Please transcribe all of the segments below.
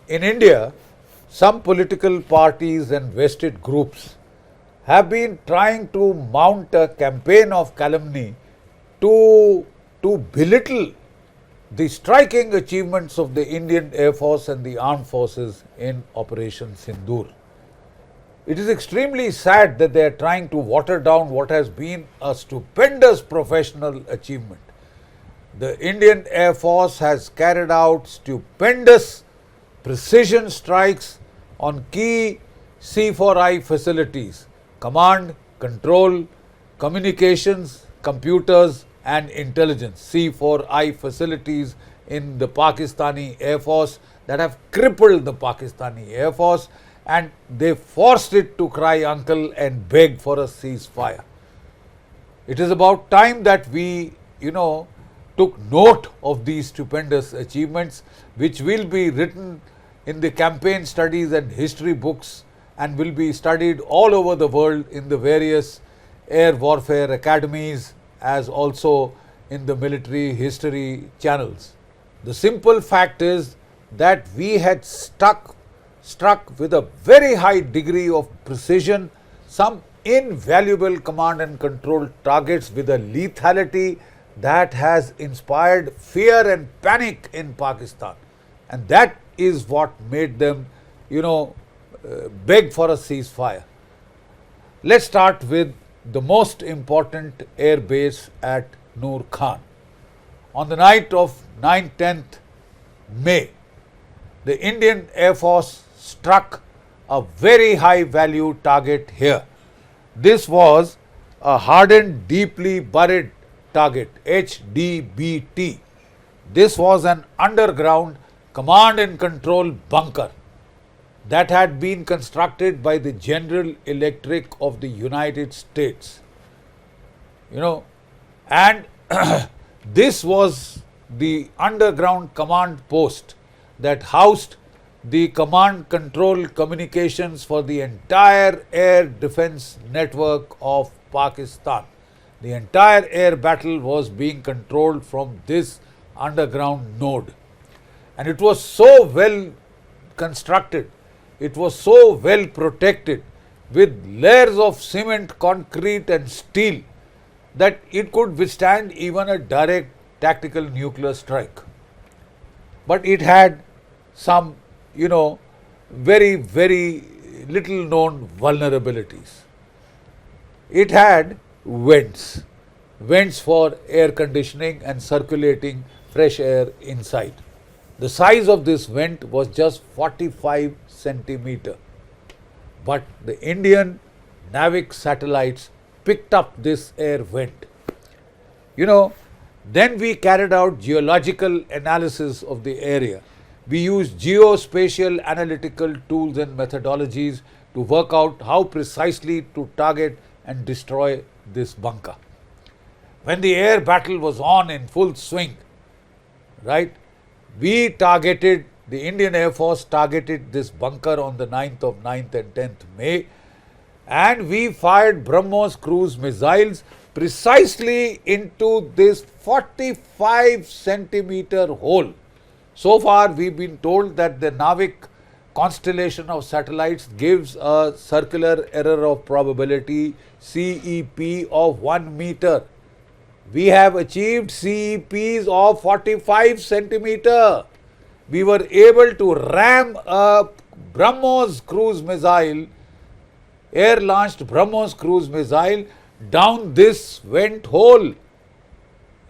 In India, some political parties and vested groups have been trying to mount a campaign of calumny to, to belittle the striking achievements of the Indian Air Force and the armed forces in Operation Sindoor. It is extremely sad that they are trying to water down what has been a stupendous professional achievement. The Indian Air Force has carried out stupendous precision strikes on key C4I facilities, command, control, communications, computers and intelligence, C4I facilities in the Pakistani Air Force that have crippled the Pakistani Air Force, and they forced it to cry uncle and beg for a ceasefire. It is about time that we, took note of these stupendous achievements, which will be written in the campaign studies and history books and will be studied all over the world in the various air warfare academies as also in the military history channels. The simple fact is that we had struck with a very high degree of precision some invaluable command and control targets with a lethality that has inspired fear and panic in Pakistan, and that is what made them, beg for a ceasefire. Let's start with the most important air base at Nur Khan. On the night of 9-10th May, the Indian Air Force struck a very high value target here. This was a hardened, deeply buried target, HDBT. This was an underground command and control bunker that had been constructed by the General Electric of the United States. And this was the underground command post that housed the command control communications for the entire air defense network of Pakistan. The entire air battle was being controlled from this underground node. And it was so well constructed, it was so well protected with layers of cement, concrete and steel that it could withstand even a direct tactical nuclear strike. But it had some, very, very little known vulnerabilities. It had vents for air conditioning and circulating fresh air inside. The size of this vent was just 45 centimeter. But the Indian NAVIC satellites picked up this air vent. Then we carried out geological analysis of the area. We used geospatial analytical tools and methodologies to work out how precisely to target and destroy this bunker. When the air battle was on in full swing, the Indian Air Force targeted this bunker on the 9th and 10th May, and we fired BrahMos cruise missiles precisely into this 45 centimeter hole. So far, we've been told that the NAVIC constellation of satellites gives a circular error of probability CEP of 1 meter. We have achieved CEPs of 45 centimeter. We were able to ram a BrahMos cruise missile, air-launched BrahMos cruise missile down this vent hole,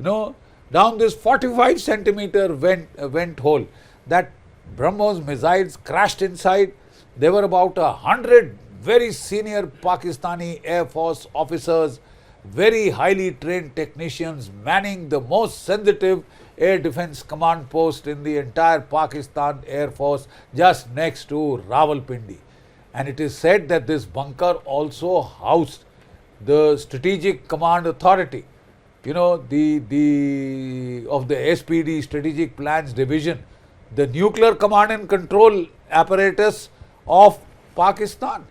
down this 45 centimeter vent hole. That BrahMos missiles crashed inside. There were about 100 very senior Pakistani Air Force officers, very highly trained technicians manning the most sensitive air defense command post in the entire Pakistan Air Force just next to Rawalpindi. And it is said that this bunker also housed the Strategic Command Authority, of the SPD, Strategic Plans Division, the nuclear command and control apparatus of Pakistan.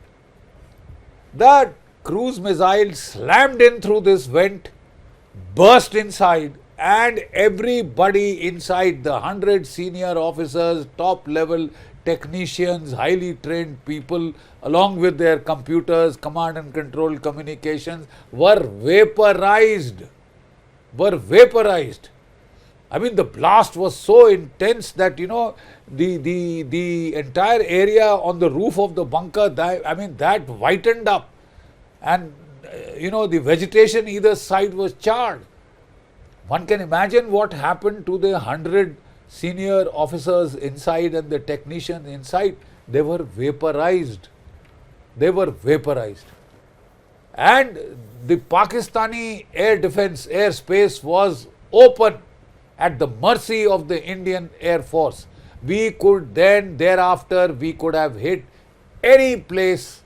The cruise missile slammed in through this vent, burst inside, and everybody inside, the 100 senior officers, top level technicians, highly trained people, along with their computers, command and control communications, were vaporized. I mean, the blast was so intense that, the entire area on the roof of the bunker, that whitened up. And, the vegetation either side was charred. One can imagine what happened to the 100 senior officers inside and the technicians inside. They were vaporized. And the Pakistani air defense, airspace was open at the mercy of the Indian Air Force. We could then, thereafter, we could have hit any place,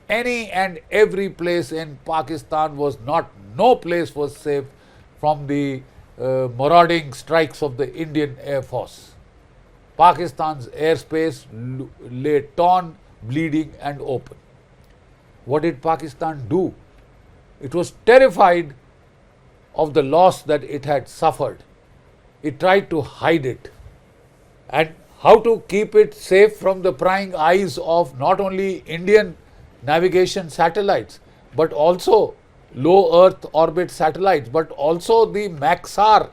any and every place in Pakistan no place was safe from the marauding strikes of the Indian Air Force. Pakistan's airspace lay torn, bleeding and open. What did Pakistan do? It was terrified of the loss that it had suffered. It tried to hide it. And how to keep it safe from the prying eyes of not only Indian navigation satellites, but also low Earth orbit satellites, but also the Maxar,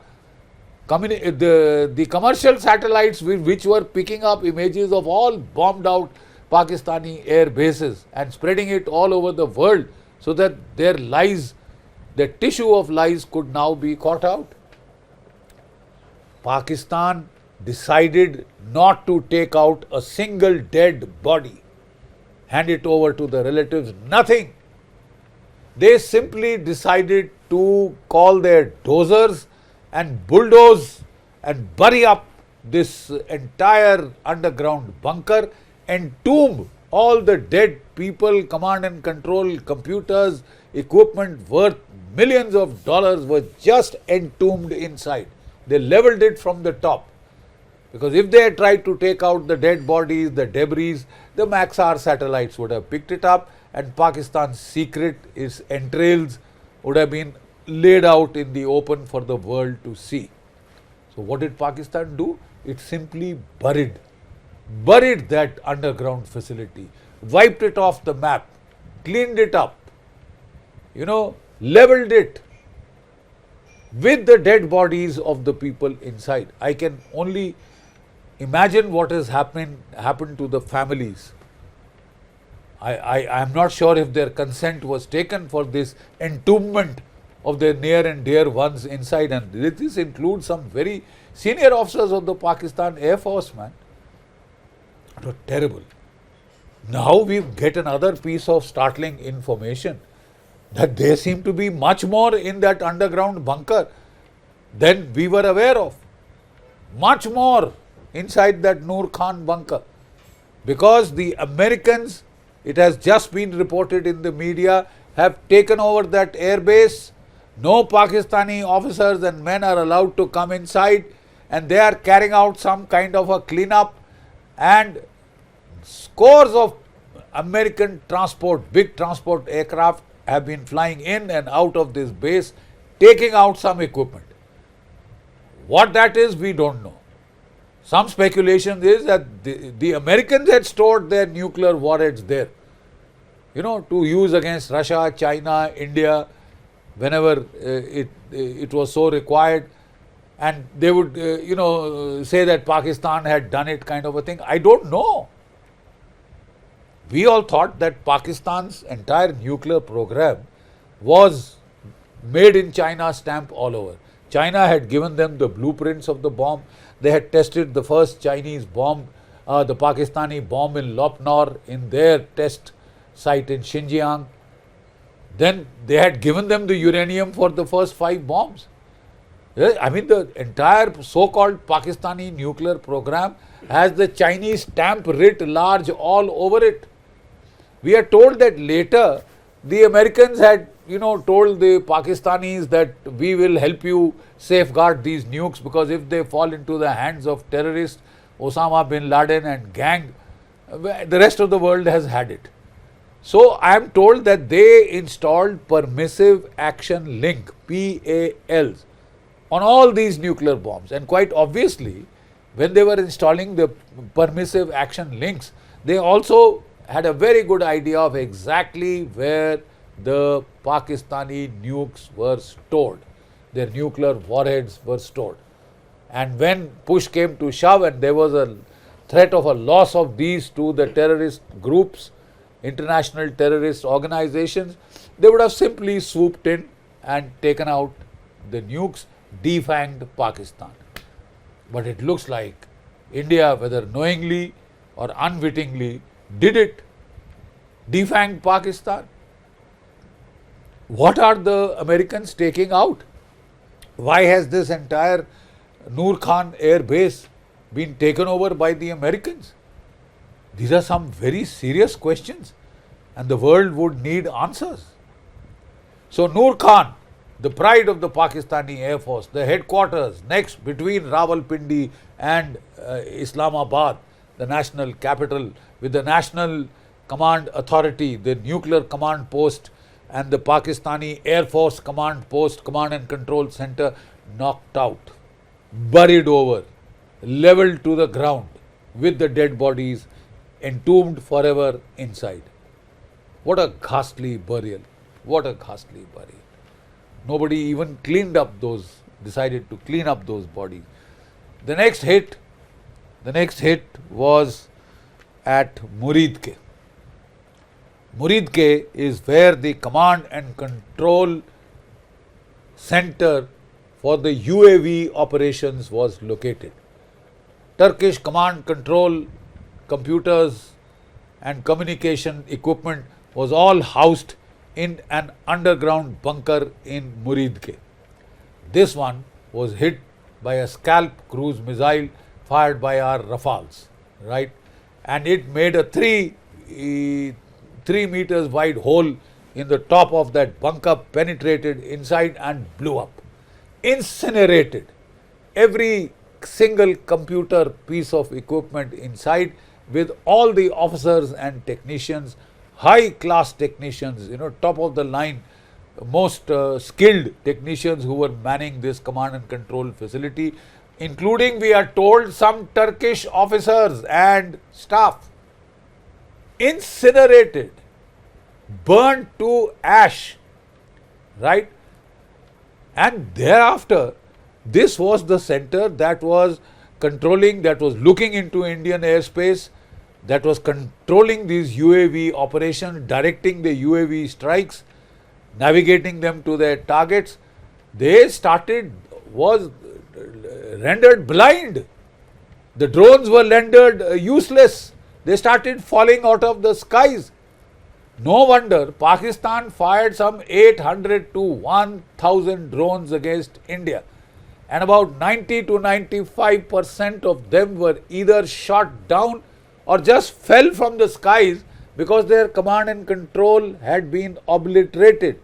the commercial satellites which were picking up images of all bombed out Pakistani air bases and spreading it all over the world, so that their lies, the tissue of lies, could now be caught out. Pakistan decided not to take out a single dead body, hand it over to the relatives, nothing. They simply decided to call their dozers and bulldoze and bury up this entire underground bunker, entomb all the dead people, command and control computers, equipment worth millions of dollars were just entombed inside. They leveled it from the top. Because if they had tried to take out the dead bodies, the debris, the Maxar satellites would have picked it up, and Pakistan's secret, its entrails, would have been laid out in the open for the world to see. So what did Pakistan do? It simply buried that underground facility, wiped it off the map, cleaned it up, leveled it with the dead bodies of the people inside. I can only imagine what has happened to the families. I am not sure if their consent was taken for this entombment of their near and dear ones inside, and this includes some very senior officers of the Pakistan Air Force, man. It was terrible. Now we get another piece of startling information that there seem to be much more in that underground bunker than we were aware of. Much more inside that Nur Khan bunker. Because the Americans, it has just been reported in the media, have taken over that airbase. No Pakistani officers and men are allowed to come inside, and they are carrying out some kind of a cleanup, and scores of American big transport aircraft have been flying in and out of this base, taking out some equipment. What that is, we don't know. Some speculation is that the Americans had stored their nuclear warheads there, to use against Russia, China, India, whenever it was so required. And they would, say that Pakistan had done it, kind of a thing. I don't know. We all thought that Pakistan's entire nuclear program was made in China stamp all over. China had given them the blueprints of the bomb. They had tested the first Chinese bomb, the Pakistani bomb in Lopnor, in their test site in Xinjiang. Then they had given them the uranium for the first 5 bombs. I mean, the entire so-called Pakistani nuclear program has the Chinese stamp writ large all over it. We are told that later the Americans had, told the Pakistanis that we will help you safeguard these nukes, because if they fall into the hands of terrorists, Osama bin Laden and gang, the rest of the world has had it. So I am told that they installed permissive action link, PALs, on all these nuclear bombs, and quite obviously when they were installing the permissive action links, they also had a very good idea of exactly where the Pakistani nukes were stored. Their nuclear warheads were stored. And when push came to shove and there was a threat of a loss of these to the terrorist groups, international terrorist organizations, they would have simply swooped in and taken out the nukes, defanged Pakistan. But it looks like India, whether knowingly or unwittingly, did it, defanged Pakistan. What are the Americans taking out? Why has this entire Nur Khan air base been taken over by the Americans? These are some very serious questions and the world would need answers. So Nur Khan, the pride of the Pakistani Air Force, the headquarters next between Rawalpindi and Islamabad, the national capital, with the National Command Authority, the nuclear command post and the Pakistani Air Force command post, command and control center, knocked out, buried over, leveled to the ground with the dead bodies entombed forever inside. What a ghastly burial. What a ghastly burial. Nobody even cleaned up those, decided to clean up those bodies. The next hit was at Muridke. Muridke is where the command and control center for the UAV operations was located. Turkish command control computers and communication equipment was all housed in an underground bunker in Muridke. This one was hit by a Scalp cruise missile fired by our Rafales, right? And it made a 3 meters wide hole in the top of that bunker, penetrated inside and blew up. Incinerated every single computer piece of equipment inside, with all the officers and technicians, high class technicians, top of the line, most skilled technicians who were manning this command and control facility, including, we are told, some Turkish officers and staff. Incinerated, burnt to ash, right? And thereafter, this was the center that was controlling, that was looking into Indian airspace, that was controlling these UAV operations, directing the UAV strikes, navigating them to their targets. They was rendered blind. The drones were rendered useless. They started falling out of the skies. No wonder Pakistan fired some 800 to 1000 drones against India. And about 90 to 95% of them were either shot down or just fell from the skies because their command and control had been obliterated.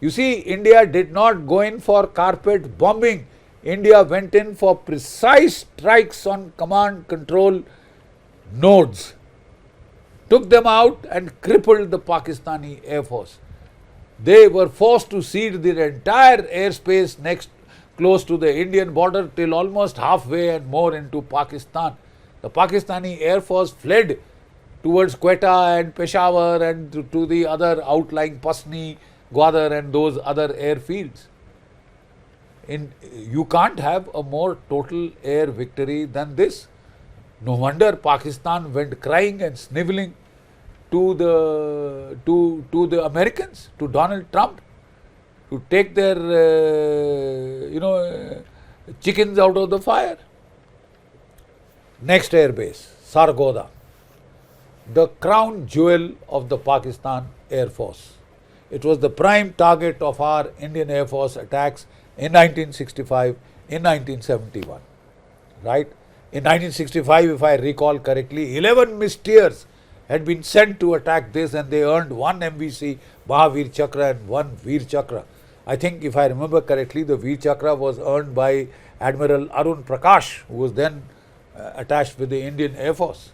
You see, India did not go in for carpet bombing. India went in for precise strikes on command control nodes, took them out and crippled the Pakistani Air Force. They were forced to cede their entire airspace close to the Indian border till almost halfway and more into Pakistan. The Pakistani Air Force fled towards Quetta and Peshawar and to the other outlying Pasni, Gwadar and those other airfields. You can't have a more total air victory than this. No wonder Pakistan went crying and sniveling to the Americans, to Donald Trump, to take their chickens out of the fire. Next air base, Sargodha, the crown jewel of the Pakistan Air Force. It was the prime target of our Indian Air Force attacks in 1965, in 1971, right? In 1965, if I recall correctly, 11 Mysteers had been sent to attack this and they earned 1 MVC Mahavir Chakra and 1 Veer Chakra. I think, if I remember correctly, the Veer Chakra was earned by Admiral Arun Prakash, who was then attached with the Indian Air Force,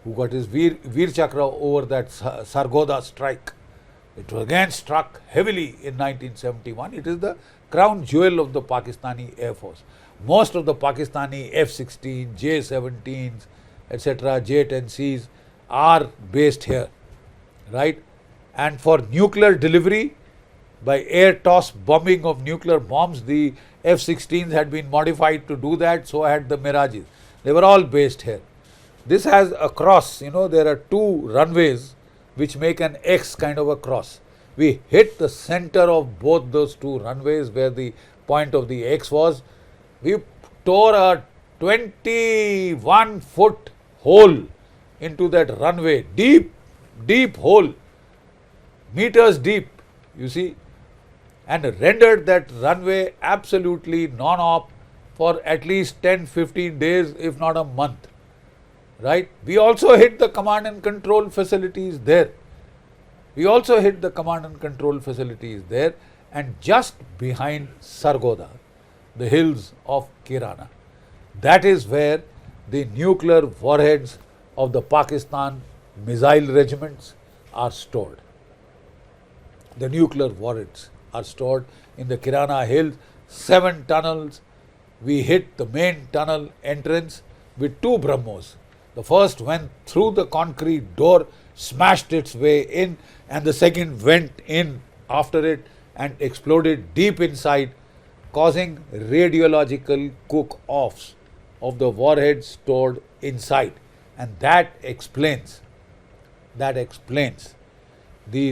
who got his Veer Chakra over that Sargodha strike. It was again struck heavily in 1971. It is the crown jewel of the Pakistani Air Force. most of the Pakistani F-16, J-17s, etc., J-10Cs are based here, right? And for nuclear delivery, by air toss bombing of nuclear bombs, the F-16s had been modified to do that, so had the Mirages. They were all based here. This has a cross, there are two runways which make an X kind of a cross. We hit the center of both those two runways where the point of the X was. We tore a 21-foot hole into that runway, deep hole, meters deep, you see, and rendered that runway absolutely non-op for at least 10-15 days, if not a month, right? We also hit the command and control facilities there. And just behind Sargodha, the hills of Kirana, that is where the nuclear warheads of the Pakistan missile regiments are stored. The nuclear warheads are stored in the Kirana Hills, 7 tunnels. We hit the main tunnel entrance with 2 BrahMos. The first went through the concrete door, smashed its way in, and the second went in after it and exploded deep inside, causing radiological cook-offs of the warheads stored inside. And that explains the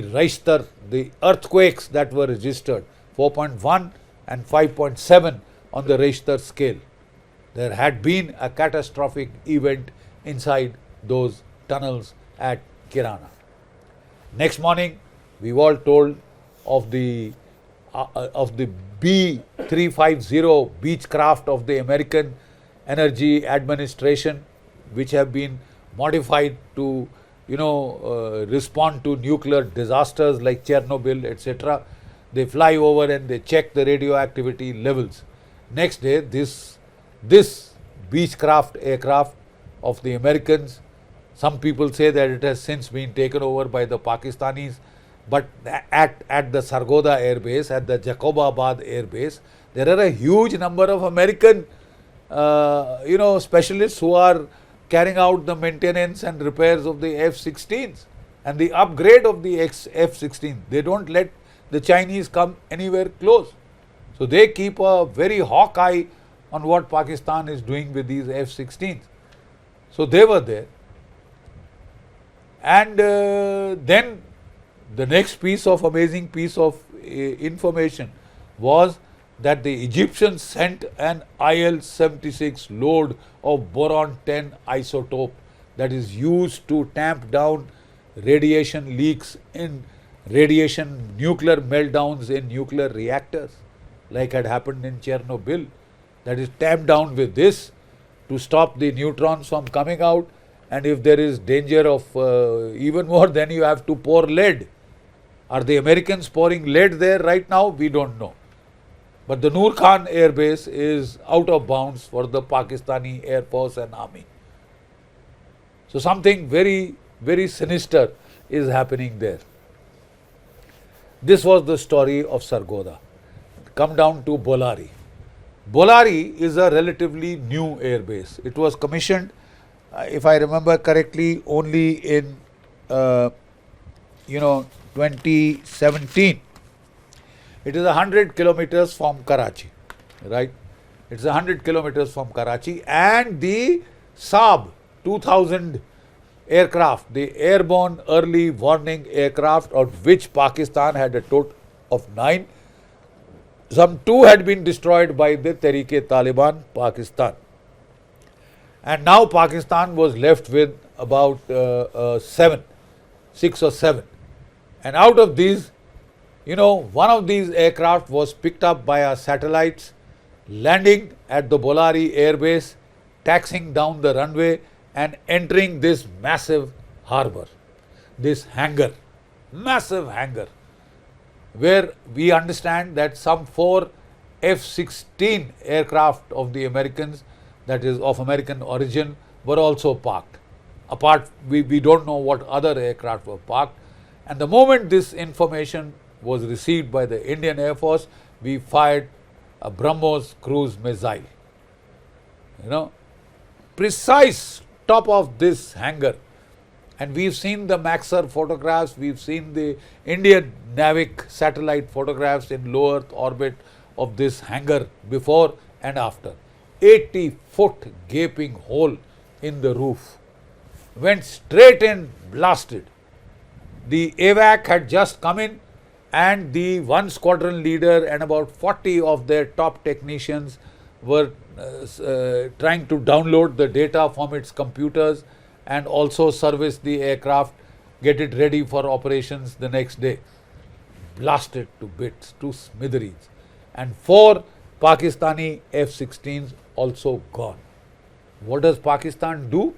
Richter, the earthquakes that were registered, 4.1 and 5.7 on the Richter scale. There had been a catastrophic event inside those tunnels at Kirana. Next morning, we were all told of the B-350 Beechcraft of the American Energy Administration, which have been modified to respond to nuclear disasters like Chernobyl, etc. They fly over and they check the radioactivity levels. Next day, this Beechcraft aircraft of the Americans, some people say that it has since been taken over by the Pakistanis, but at the Sargodha Air Base, at the Jacobabad Air Base, there are a huge number of American specialists who are carrying out the maintenance and repairs of the F-16s and the upgrade of the F-16. They don't let the Chinese come anywhere close. So they keep a very hawk eye on what Pakistan is doing with these F-16s. So they were there. And then the next amazing piece of information was that the Egyptians sent an IL-76 load of boron-10 isotope that is used to tamp down radiation leaks in nuclear meltdowns in nuclear reactors, like had happened in Chernobyl. That is tamped down with this to stop the neutrons from coming out, and if there is danger of even more, then you have to pour lead. Are the Americans pouring lead there right now? We don't know. But the Nur Khan Air Base is out of bounds for the Pakistani Air Force and Army. So something very, very sinister is happening there. This was the story of Sargodha. Come down to Bholari. Bholari is a relatively new air base. It was commissioned, if I remember correctly, only in 2017. It is 100 kilometers from Karachi, right? It's 100 kilometers from Karachi, and the Saab 2000 aircraft, the airborne early warning aircraft, of which Pakistan had a total of 9, some 2 had been destroyed by the Tehreek-e-Taliban Pakistan. And now Pakistan was left with about 6 or 7. And out of these, one of these aircraft was picked up by our satellites, landing at the Bholari Air Base, taxiing down the runway and entering this massive harbour, this hangar, massive hangar, where we understand that some 4 F-16 aircraft of the Americans, that is of American origin, were also parked. We don't know what other aircraft were parked. And the moment this information was received by the Indian Air Force, we fired a BrahMos cruise missile. you know, precise top of this hangar. And we've seen the Maxar photographs, we've seen the Indian Navik satellite photographs in low Earth orbit of this hangar before and after. 80-foot gaping hole in the roof. Went straight in, blasted. The AVAC had just come in, and the one squadron leader and about 40 of their top technicians were trying to download the data from its computers and also service the aircraft, get it ready for operations the next day. Blasted to bits, to smithereens. And 4 Pakistani F-16s also gone. What does Pakistan do?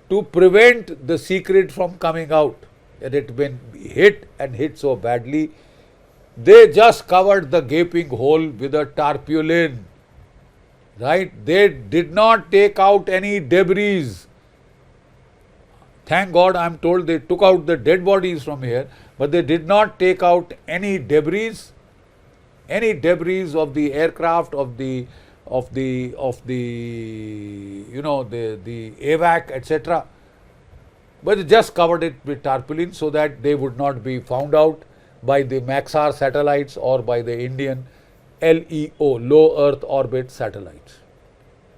To prevent the secret from coming out, it had been hit and hit so badly, they just covered the gaping hole with a tarpaulin. Right? They did not take out any debris. Thank God, I am told they took out the dead bodies from here, but they did not take out any debris of the aircraft, of the AVAC, etc. But they just covered it with tarpaulin so that they would not be found out by the Maxar satellites or by the Indian LEO, low Earth orbit satellites.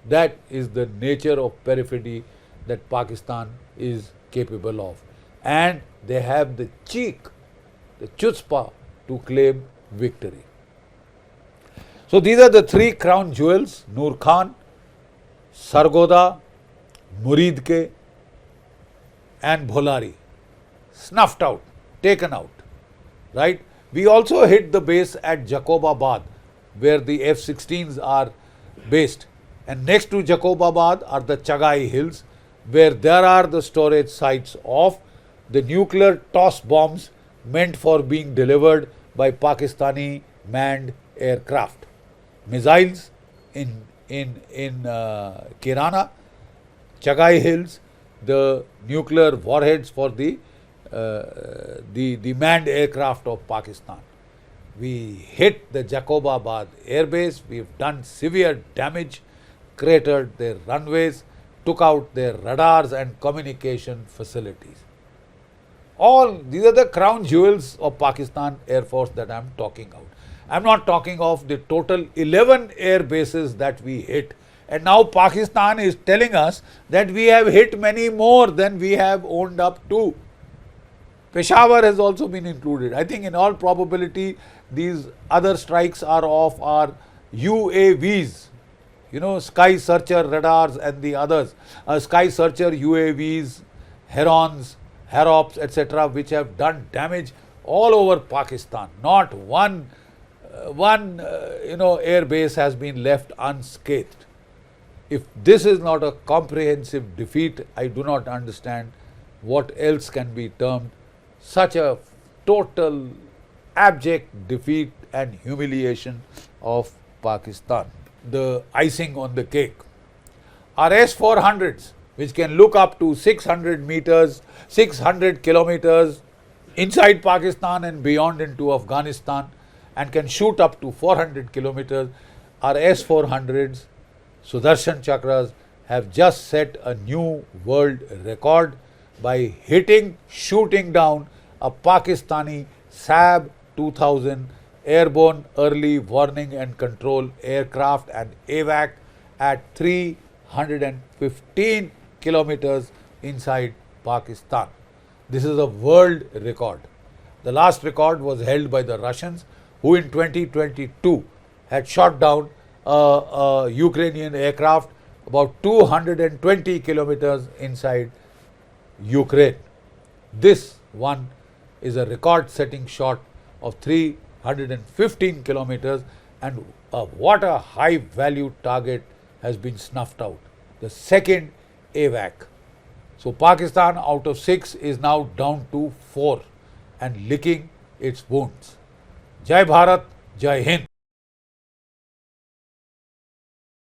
That is the nature of perfidy that Pakistan is capable of. And they have the cheek, the chutzpah to claim victory. So these are the 3 crown jewels: Nur Khan, Sargodha, Muridke and Bholari. Snuffed out, taken out. Right? We also hit the base at Jacobabad, where the F-16s are based. And next to Jacobabad are the Chagai Hills, where there are the storage sites of the nuclear toss bombs meant for being delivered by Pakistani manned aircraft. Missiles in Kirana, Chagai Hills, the nuclear warheads for the manned aircraft of Pakistan. We hit the Jacobabad airbase, we've done severe damage, cratered their runways, took out their radars and communication facilities. All these are the crown jewels of Pakistan Air Force that I am talking about. I am not talking of the total 11 air bases that we hit. And now Pakistan is telling us that we have hit many more than we have owned up to. Peshawar has also been included. I think in all probability these other strikes are of our UAVs, Sky Searcher radars and the others, Sky Searcher UAVs, Herons, Harops, etc., which have done damage all over Pakistan. Not one air base has been left unscathed. If this is not a comprehensive defeat, I do not understand what else can be termed such a total abject defeat and humiliation of Pakistan. The icing on the cake are S-400s, which can look up to 600 meters, 600 kilometers inside Pakistan and beyond into Afghanistan, and can shoot up to 400 kilometers. Our S-400s, Sudarshan Chakras, have just set a new world record by shooting down a Pakistani SAB 2000 airborne early warning and control aircraft and AVAC at 315 kilometers inside Pakistan. This is a world record. The last record was held by the Russians, who in 2022 had shot down a Ukrainian aircraft about 220 kilometers inside Ukraine. This one is a record-setting shot of 315 kilometers, and what a high-value target has been snuffed out. The second AVAC. So Pakistan out of 6 is now down to 4 and licking its wounds. Jai Bharat, Jai Hind.